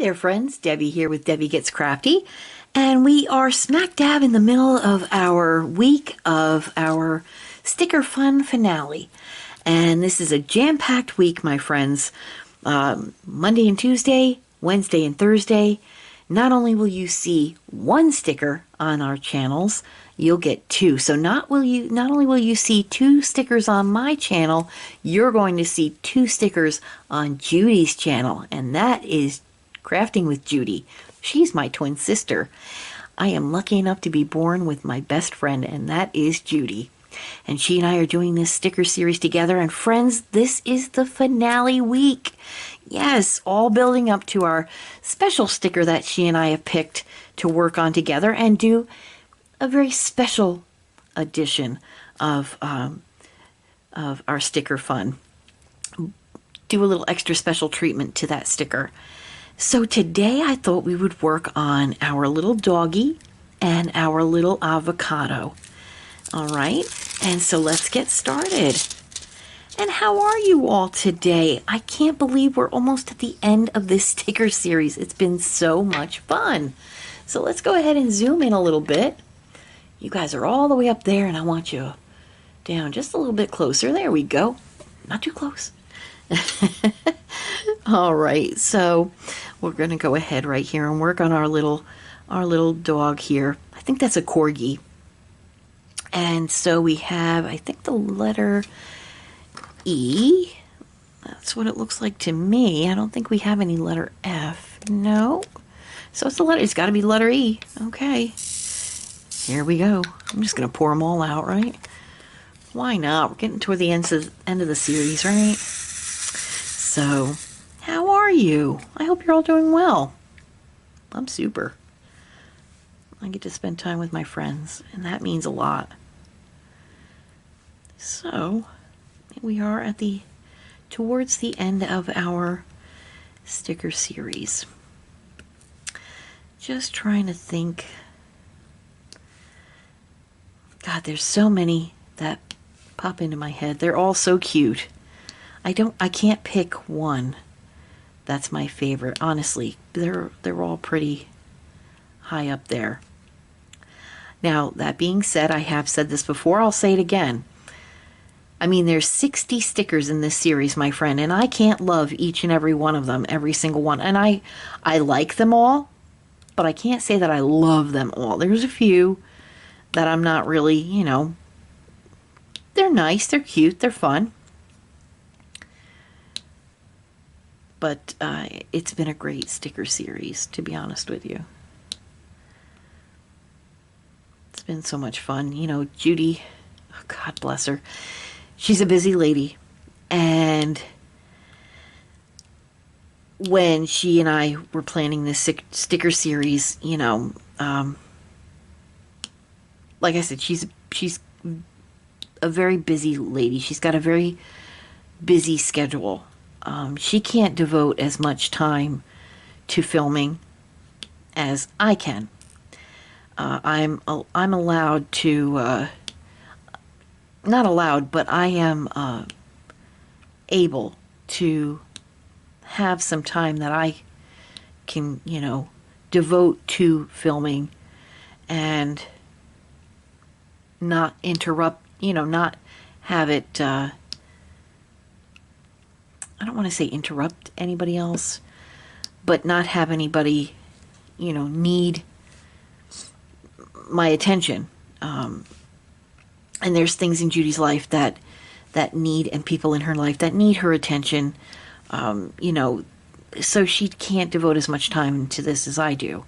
there, friends. Debbie here with Debbie Gets Crafty. And we are smack dab in the middle of our week of our Sticker Fun finale. And this is a jam-packed week, my friends. Monday and Tuesday, Wednesday and Thursday. Not only will you see one sticker on our channels, you'll get two. So not only will you see two stickers on my channel, you're going to see two stickers on Judy's channel. And that is Crafting with Judi. She's my twin sister. I am lucky enough to be born with my best friend, and that is Judi. And she and I are doing this sticker series together. And friends, this is the finale week. Yes, all building up to our special sticker that she and I have picked to work on together and do a very special edition of our sticker fun. Do a little extra special treatment to that sticker. So today I thought we would work on our little doggy and our little avocado. All right, and so let's get started. And how are you all today? I can't believe we're almost at the end of this sticker series. It's been so much fun. So let's go ahead and zoom in a little bit. You guys are all the way up there, and I want you down just a little bit closer. There we go. Not too close. All right, so we're going to go ahead right here and work on our little dog here. I think that's a corgi. And so we have, I think, the letter E. That's what it looks like to me. I don't think we have any letter F. No. So it's got to be letter E. Okay. Here we go. I'm just going to pour them all out, right? Why not? We're getting toward the end of the series, right? So, how are you? I hope you're all doing well. I'm super. I get to spend time with my friends, and that means a lot. So, we are towards the end of our sticker series. Just trying to think. God, there's so many that pop into my head. They're all so cute. I can't pick one that's my favorite. Honestly, they're all pretty high up there. Now, that being said, I have said this before, I'll say it again. I mean, there's 60 stickers in this series, my friend, and I can't love each and every one of them, every single one. And I like them all, but I can't say that I love them all. There's a few that I'm not really, they're nice, they're cute, they're fun. But it's been a great sticker series, to be honest with you. It's been so much fun. Judi, oh God bless her, she's a busy lady. And when she and I were planning this sticker series, like I said, she's a very busy lady. She's got a very busy schedule. She can't devote as much time to filming as I can. I'm allowed to, not allowed, but I am able to have some time that I can, devote to filming and not interrupt, not have it, I don't want to say interrupt anybody else, but not have anybody, need my attention. And there's things in Judi's life that need, and people in her life that need her attention, so she can't devote as much time to this as I do.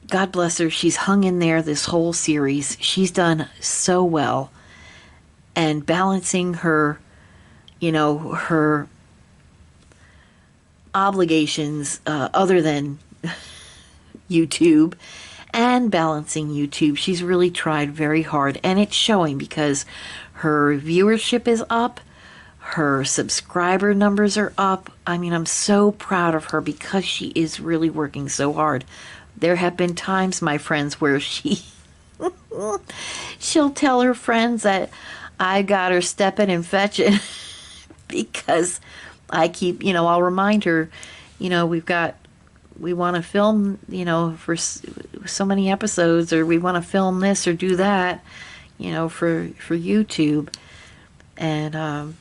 God bless her. She's hung in there this whole series. She's done so well. And balancing her, her obligations other than YouTube and balancing YouTube. She's really tried very hard, and it's showing because her viewership is up, her subscriber numbers are up. I mean, I'm so proud of her because she is really working so hard. There have been times, my friends, where she'll tell her friends that I got her stepping and fetching because I keep, I'll remind her, we want to film, for so many episodes, or we want to film this or do that, for YouTube. And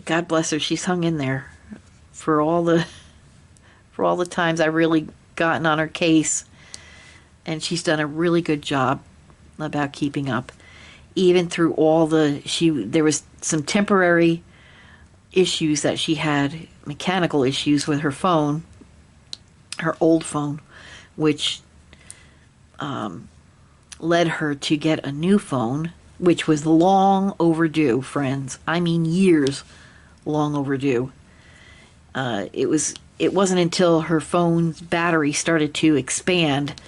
God bless her, she's hung in there for all the times I really gotten on her case, and she's done a really good job about keeping up, even through all there was some temporary issues that she had, mechanical issues with her phone, her old phone, which led her to get a new phone, which was long overdue, friends. I mean, years long overdue. It wasn't until her phone's battery started to expand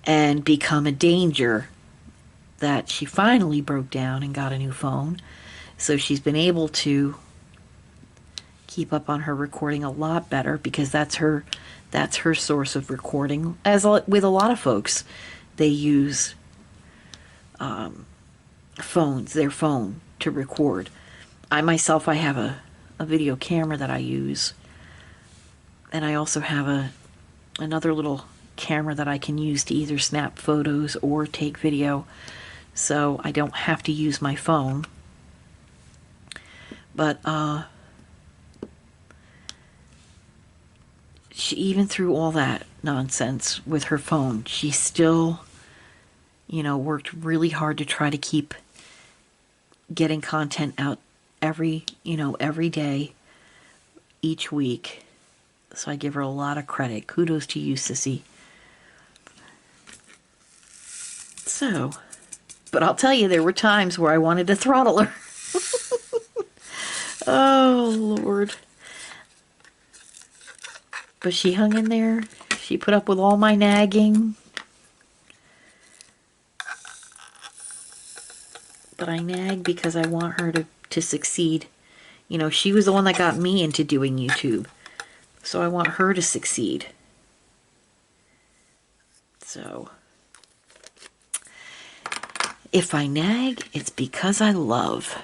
and become a danger that she finally broke down and got a new phone. So she's been able to keep up on her recording a lot better, because that's her source of recording. As with a lot of folks, they use their phone to record. I myself, I have a video camera that I use, and I also have another little camera that I can use to either snap photos or take video, so I don't have to use my phone. But she, even through all that nonsense with her phone, she still, worked really hard to try to keep getting content out every day, each week. So I give her a lot of credit. Kudos to you, sissy. So, but I'll tell you, there were times where I wanted to throttle her. Oh, Lord. But she hung in there. She put up with all my nagging. But I nag because I want her to succeed. She was the one that got me into doing YouTube. So I want her to succeed. So, if I nag, it's because I love.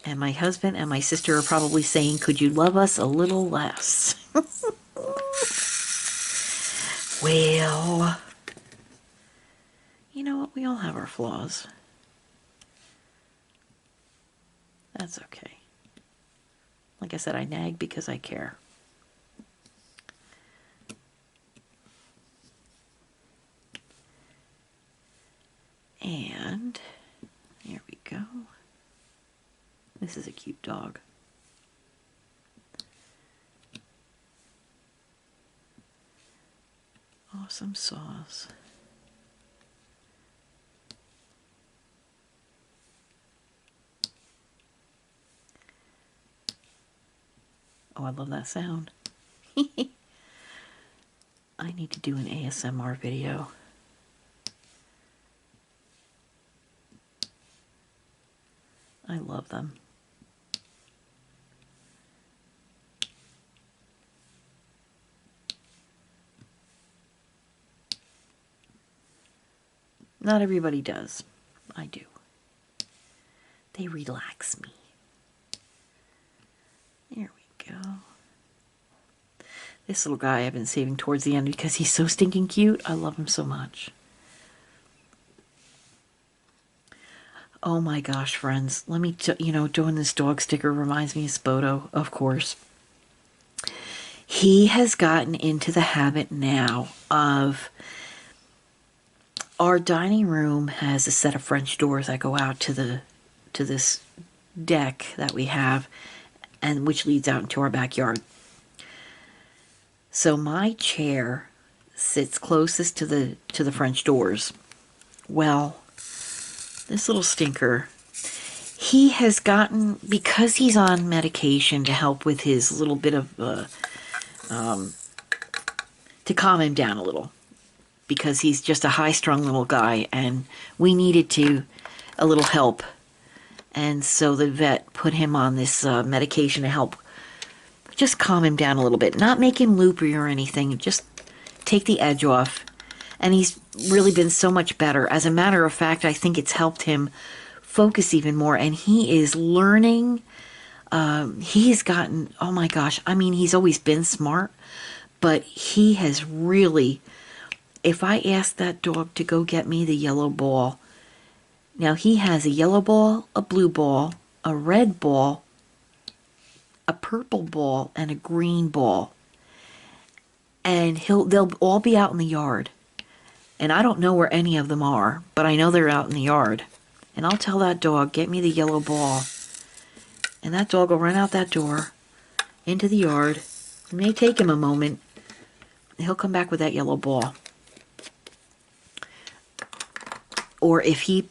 And my husband and my sister are probably saying, could you love us a little less? Well, you know what? We all have our flaws. That's okay. Like I said, I nag because I care. And there we go. This is a cute dog. Awesome sauce. Oh, I love that sound. I need to do an ASMR video. I love them. Not everybody does. I do. They relax me. There we go. This little guy I've been saving towards the end because he's so stinking cute. I love him so much. Oh my gosh, friends. Let me, doing this dog sticker reminds me of Spoto, of course. He has gotten into the habit now of, our dining room has a set of French doors that go out to this deck that we have, and which leads out into our backyard. So my chair sits closest to the French doors. Well, this little stinker, he has gotten, because he's on medication to help with his little bit of to calm him down a little, because he's just a high-strung little guy, and we needed a little help. And so the vet put him on this medication to help just calm him down a little bit. Not make him loopy or anything, just take the edge off. And he's really been so much better. As a matter of fact, I think it's helped him focus even more. And he is learning He has gotten, oh my gosh, I mean, he's always been smart, but he has really, if I ask that dog to go get me the yellow ball, now he has a yellow ball, a blue ball, a red ball, a purple ball, and a green ball. And they'll all be out in the yard. And I don't know where any of them are, but I know they're out in the yard. And I'll tell that dog, get me the yellow ball. And that dog will run out that door into the yard. It may take him a moment. He'll come back with that yellow ball. Or if he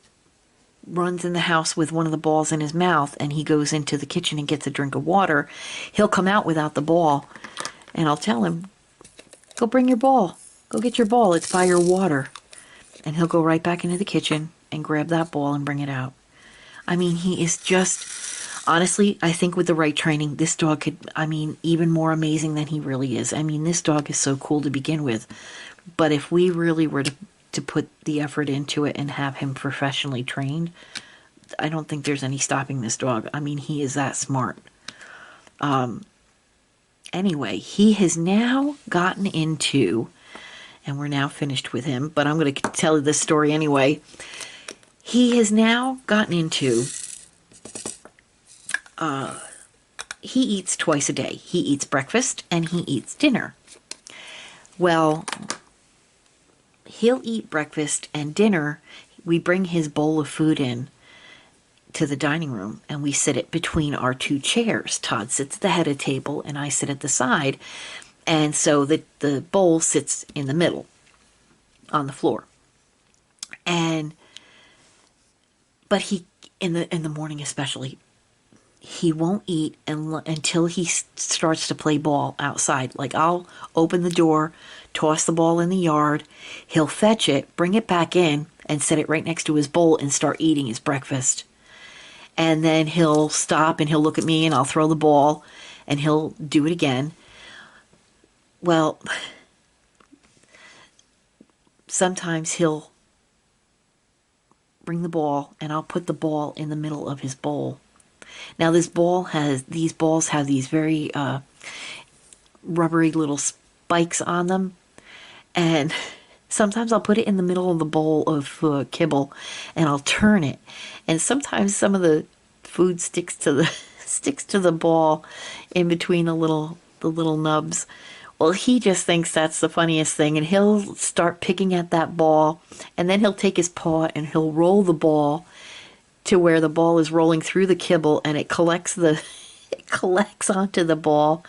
runs in the house with one of the balls in his mouth and he goes into the kitchen and gets a drink of water, he'll come out without the ball. And I'll tell him, go bring your ball. Go get your ball. It's by your water. And he'll go right back into the kitchen and grab that ball and bring it out. I mean, he is just, honestly, I think with the right training, this dog could, I mean, even more amazing than he really is. I mean, this dog is so cool to begin with. But if we really were to put the effort into it and have him professionally trained, I don't think there's any stopping this dog. I mean, he is that smart. Anyway, he has now gotten into, and we're now finished with him, but I'm going to tell you this story anyway. He has now gotten into, he eats twice a day. He eats breakfast and he eats dinner. Well, he'll eat breakfast and dinner. We bring his bowl of food in to the dining room and we sit it between our two chairs. Todd sits at the head of the table and I sit at the side. And so the bowl sits in the middle on the floor. But he, in the morning especially, he won't eat until he starts to play ball outside. Like, I'll open the door, toss the ball in the yard, he'll fetch it, bring it back in, and set it right next to his bowl and start eating his breakfast. And then he'll stop and he'll look at me and I'll throw the ball and he'll do it again. Well, sometimes he'll bring the ball and I'll put the ball in the middle of his bowl. Now these balls have these very rubbery little spikes on them, and sometimes I'll put it in the middle of the bowl of kibble and I'll turn it, and sometimes some of the food sticks to the ball in between the little nubs. Well, he just thinks that's the funniest thing, and he'll start picking at that ball, and then he'll take his paw and he'll roll the ball to where the ball is rolling through the kibble and it collects onto the ball.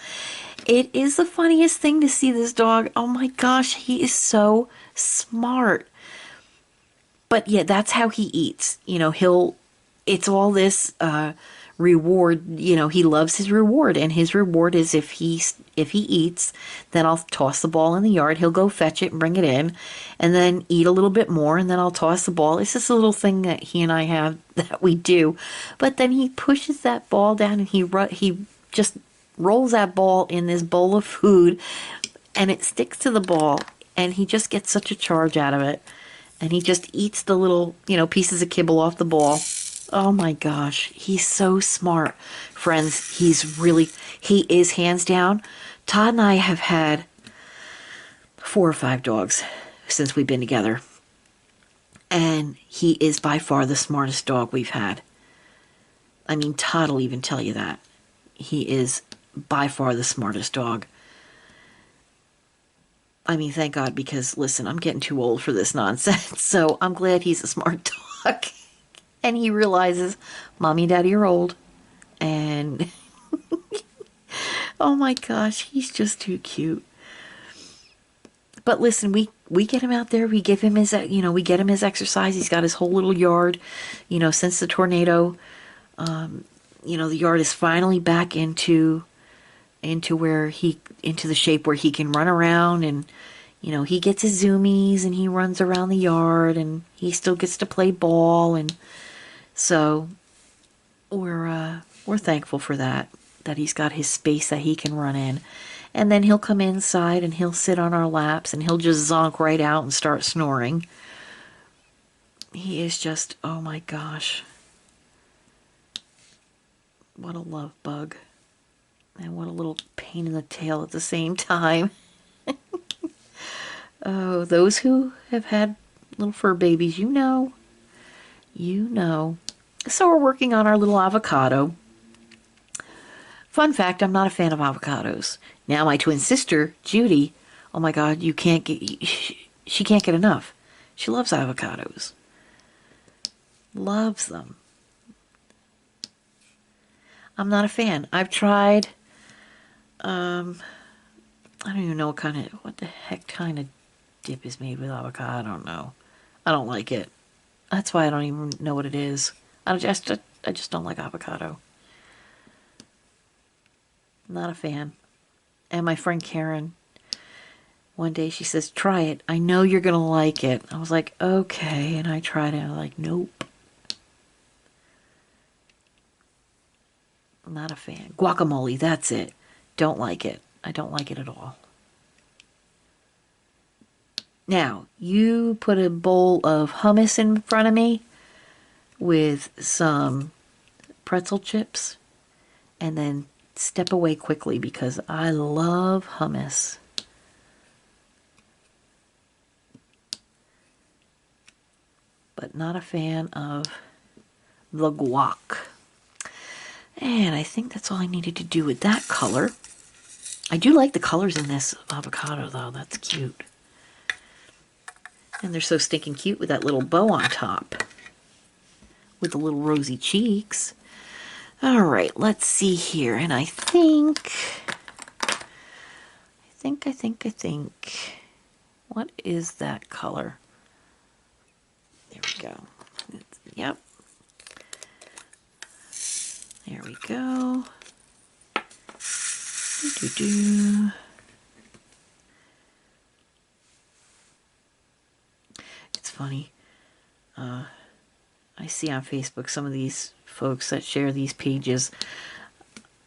It is the funniest thing to see this dog. Oh my gosh, he is so smart. But yeah, that's how he eats. You know, it's all this reward. You know, he loves his reward, and his reward is if he eats, then I'll toss the ball in the yard. He'll go fetch it and bring it in, and then eat a little bit more, and then I'll toss the ball. It's just a little thing that he and I have that we do. But then he pushes that ball down, and he just rolls that ball in this bowl of food, and it sticks to the ball, and he just gets such a charge out of it, and he just eats the little, pieces of kibble off the ball. Oh my gosh, he's so smart. Friends, he is hands down. Todd and I have had 4 or 5 dogs since we've been together. And he is by far the smartest dog we've had. I mean, Todd will even tell you that. He is by far the smartest dog. I mean, thank God, because listen, I'm getting too old for this nonsense. So I'm glad he's a smart dog. And he realizes, Mommy and Daddy are old. And oh my gosh, he's just too cute. But listen, we get him out there. We give him his, we get him his exercise. He's got his whole little yard, since the tornado. The yard is finally back into the shape where he can run around, and he gets his zoomies and he runs around the yard, and he still gets to play ball, and so we're thankful for that he's got his space that he can run in. And then he'll come inside and he'll sit on our laps and he'll just zonk right out and start snoring. He is just, oh my gosh. What a love bug. And what a little pain in the tail at the same time. Oh, those who have had little fur babies, you know. You know. So we're working on our little avocado. Fun fact, I'm not a fan of avocados. Now my twin sister, Judi, oh my God, she can't get enough. She loves avocados. Loves them. I'm not a fan. I've tried, I don't even know what the heck kind of dip is made with avocado. I don't know. I don't like it. That's why I don't even know what it is. I just don't like avocado. Not a fan. And my friend Karen, one day she says, try it. I know you're going to like it. I was like, okay. And I tried it. I was like, nope. I'm not a fan. Guacamole, that's it. Don't like it. I don't like it at all. Now, you put a bowl of hummus in front of me with some pretzel chips and then step away quickly because I love hummus. But not a fan of the guac. And I think that's all I needed to do with that color. I do like the colors in this avocado though. That's cute. And they're so stinking cute with that little bow on top. With the little rosy cheeks. All right, let's see here. And I think, what is that color? There we go. Yep. There we go. Doo-doo-doo. It's funny. I see on Facebook some of these folks that share these pages.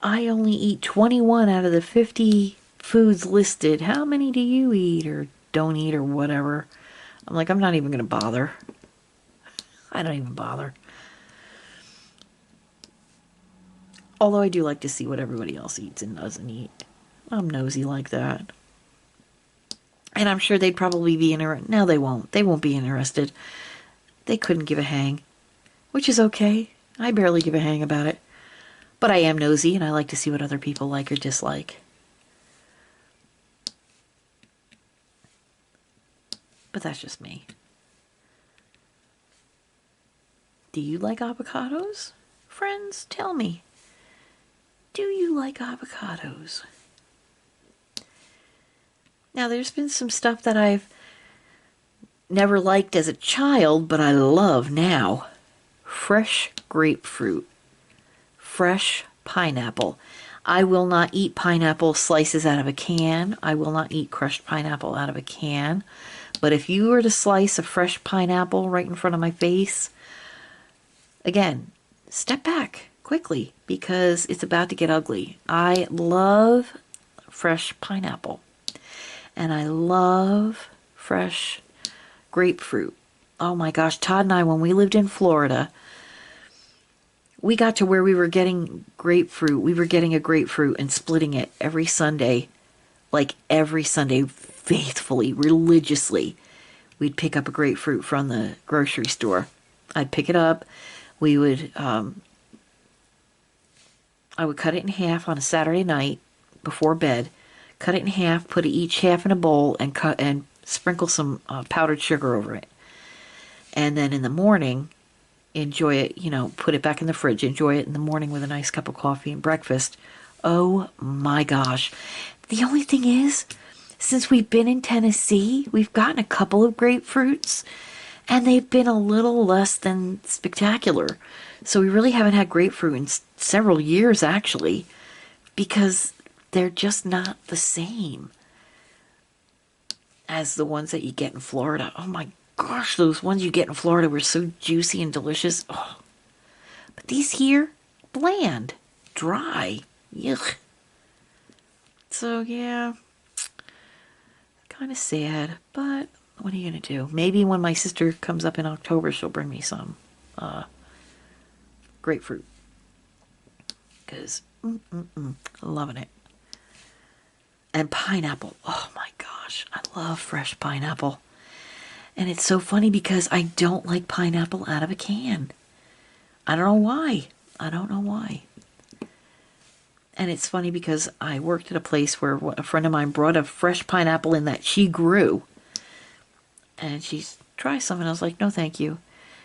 I only eat 21 out of the 50 foods listed. How many do you eat or don't eat or whatever? I'm like, I'm not even going to bother. I don't even bother. Although I do like to see what everybody else eats and doesn't eat. I'm nosy like that. And I'm sure they'd probably be interested. No, they won't. They won't be interested. They couldn't give a hang. Which is okay. I barely give a hang about it. But I am nosy and I like to see what other people like or dislike. But that's just me. Do you like avocados? Friends, tell me. Do you like avocados? Now, there's been some stuff that I've never liked as a child, but I love now. Fresh grapefruit. Fresh pineapple. I will not eat pineapple slices out of a can. I will not eat crushed pineapple out of a can. But if you were to slice a fresh pineapple right in front of my face, again, step back quickly because it's about to get ugly. I love fresh pineapple. And I love fresh grapefruit. Oh my gosh, Todd and I, when we lived in Florida, we got to where we were getting grapefruit. We were getting a grapefruit and splitting it every Sunday. Like every Sunday, faithfully, religiously. We'd pick up a grapefruit from the grocery store. I'd pick it up. We would, I would cut it in half on a Saturday night before bed. Cut it in half, put each half in a bowl, and sprinkle some powdered sugar over it. And then in the morning, enjoy it, put it back in the fridge. Enjoy it in the morning with a nice cup of coffee and breakfast. Oh my gosh. The only thing is, since we've been in Tennessee, we've gotten a couple of grapefruits, and they've been a little less than spectacular. So we really haven't had grapefruit in several years, actually, because they're just not the same as the ones that you get in Florida. Oh my gosh, those ones you get in Florida were so juicy and delicious. Oh. But these here, bland, dry, yuck. So yeah, kind of sad, but what are you going to do? Maybe when my sister comes up in October, she'll bring me some grapefruit. because loving it. And pineapple. Oh my gosh, I love fresh pineapple. And it's so funny because I don't like pineapple out of a can. I don't know why. I don't know why. And it's funny because I worked at a place where a friend of mine brought a fresh pineapple in that she grew. And she's, try some. And I was like, no, thank you.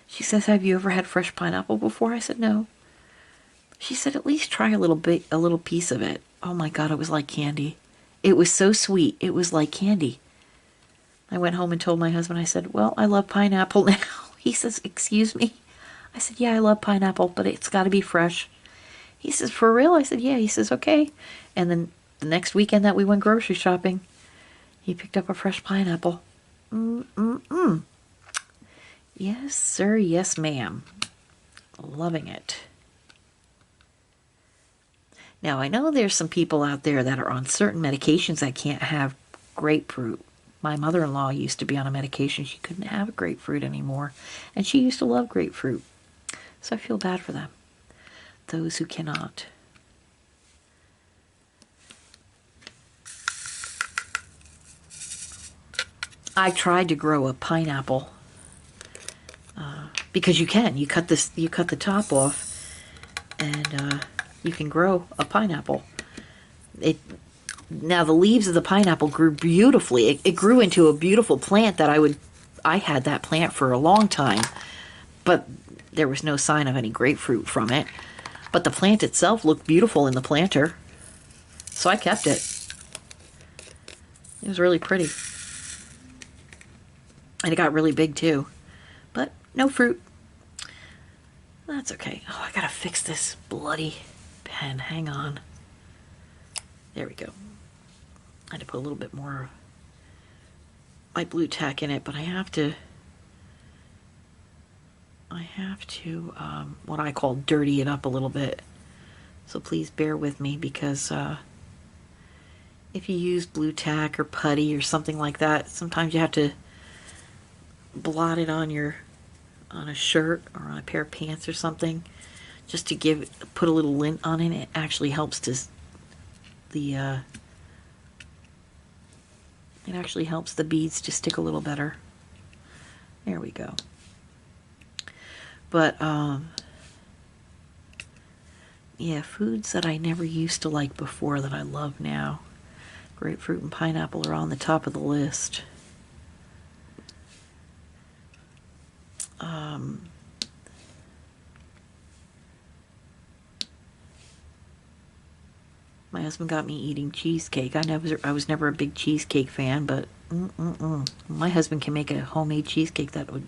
She says, have you ever had fresh pineapple before? I said, no. She said, at least try a little piece of it. Oh my God, it was like candy. It was so sweet. It was like candy. I went home and told my husband, I said, well, I love pineapple now. He says, excuse me? I said, yeah, I love pineapple, but it's got to be fresh. He says, for real? I said, yeah. He says, okay. And then the next weekend that we went grocery shopping, he picked up a fresh pineapple. Yes, sir. Yes, ma'am. Loving it. Now, I know there's some people out there that are on certain medications that can't have grapefruit. My mother-in-law used to be on a medication. She couldn't have a grapefruit anymore. And she used to love grapefruit. So I feel bad for them. Those who cannot. I tried to grow a pineapple because you can. You cut the top off, and you can grow a pineapple. Now the leaves of the pineapple grew beautifully. It grew into a beautiful plant that I had that plant for a long time, but there was no sign of any grapefruit from it. But the plant itself looked beautiful in the planter, so I kept it. It was really pretty. And it got really big too, but no fruit. That's okay. Oh, I gotta fix this bloody pen. Hang on. There we go. I had to put a little bit more of my blue tack in it, but I have to what I call dirty it up a little bit. So please bear with me, because if you use blue tack or putty or something like that, sometimes you have to blot it on a shirt or on a pair of pants or something, just to put a little lint on it. It actually helps it actually helps the beads to stick a little better. There we go. But yeah, foods that I never used to like before that I love now. Grapefruit and pineapple are on the top of the list. My husband got me eating cheesecake. I was never a big cheesecake fan, but my husband can make a homemade cheesecake that would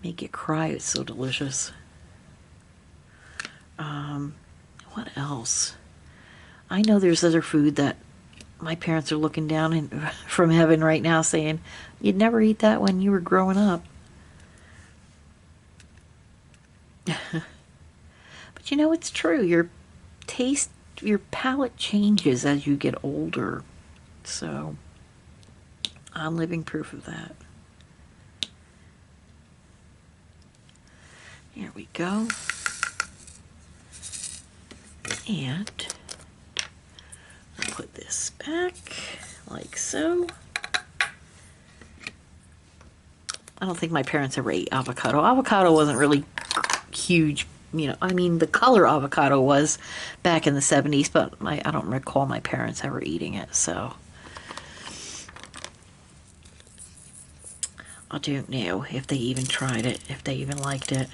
make you cry. It's so delicious. What else? I know there's other food that my parents are looking down from heaven right now saying, you'd never eat that when you were growing up. But you know, it's true. Your palate changes as you get older. So I'm living proof of that. Here we go. And put this back like so. I don't think my parents ever ate avocado. Avocado wasn't really huge, I mean, the color avocado was back in the 70s, but I don't recall my parents ever eating it, so I don't know if they even tried it, if they even liked it.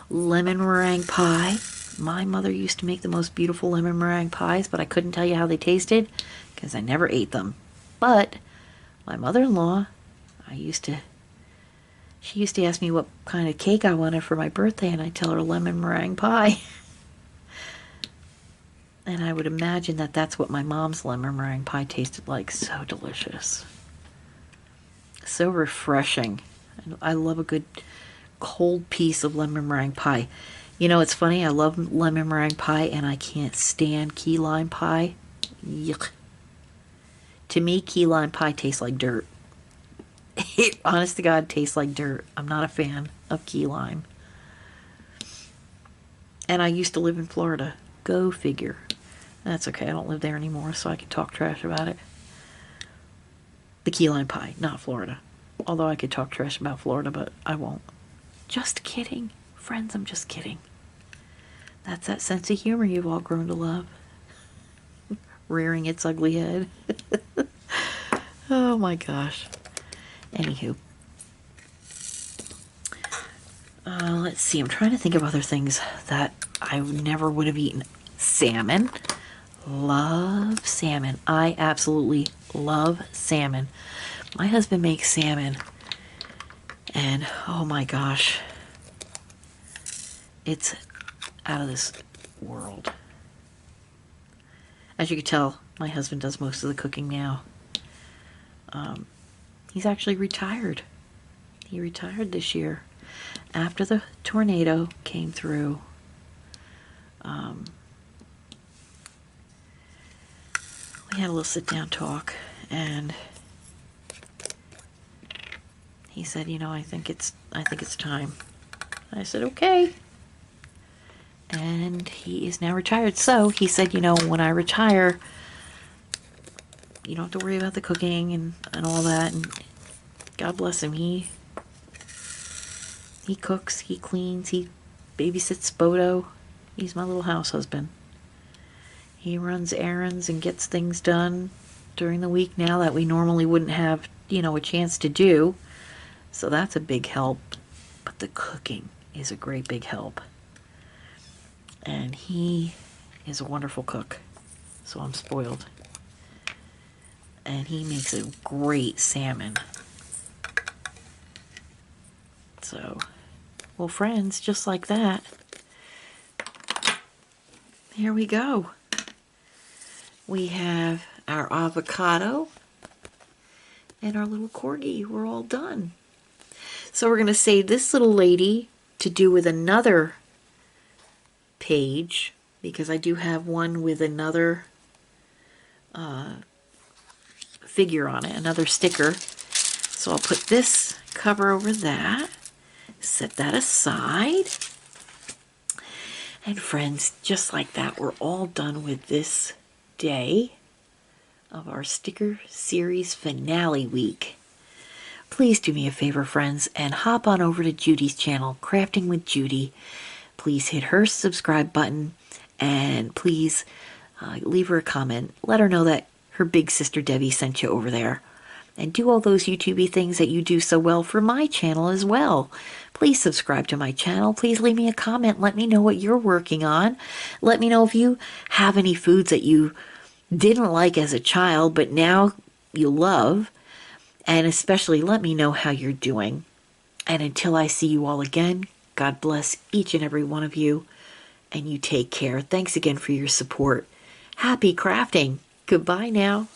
Lemon meringue pie. My mother used to make the most beautiful lemon meringue pies, but I couldn't tell you how they tasted because I never ate them. But my mother-in-law, she used to ask me what kind of cake I wanted for my birthday, and I'd tell her lemon meringue pie. And I would imagine that that's what my mom's lemon meringue pie tasted like. So delicious. So refreshing. I love a good cold piece of lemon meringue pie. You know, it's funny, I love lemon meringue pie and I can't stand key lime pie. Yuck. To me, key lime pie tastes like dirt. It, honest to God, tastes like dirt. I'm not a fan of key lime. And I used to live in Florida. Go figure. That's okay. I don't live there anymore, so I can talk trash about it. The key lime pie, not Florida. Although I could talk trash about Florida, but I won't. Just kidding. Friends, I'm just kidding. That's that sense of humor you've all grown to love. Rearing its ugly head. Oh my gosh. Anywho. Let's see. I'm trying to think of other things that I never would have eaten. Salmon. Love salmon. I absolutely love salmon. My husband makes salmon. And oh my gosh. It's out of this world. As you can tell, my husband does most of the cooking now. He's actually retired. He retired this year after the tornado came through. We had a little sit-down talk, and he said, "You know, I think it's time." I said, "Okay." And he is now retired. So he said, "You know, when I retire, you don't have to worry about the cooking and all that." And God bless him. He cooks, he cleans, he babysits Bodo. He's my little house husband. He runs errands and gets things done during the week now that we normally wouldn't have, a chance to do. So that's a big help. But the cooking is a great big help. And he is a wonderful cook. So I'm spoiled. And he makes a great salmon. So, well, friends, just like that, here we go. We have our avocado and our little corgi. We're all done. So we're going to save this little lady to do with another page, because I do have one with another figure on it, another sticker. So I'll put this cover over that, set that aside. And friends, just like that, we're all done with this day of our sticker series finale week. Please do me a favor, friends, and hop on over to Judy's channel, Crafting with Judi. Please hit her subscribe button, and please leave her a comment. Let her know that her big sister Debbie sent you over there. And do all those YouTube-y things that you do so well for my channel as well. Please subscribe to my channel. Please leave me a comment. Let me know what you're working on. Let me know if you have any foods that you didn't like as a child, but now you love. And especially let me know how you're doing. And until I see you all again, God bless each and every one of you. And you take care. Thanks again for your support. Happy crafting. Goodbye now.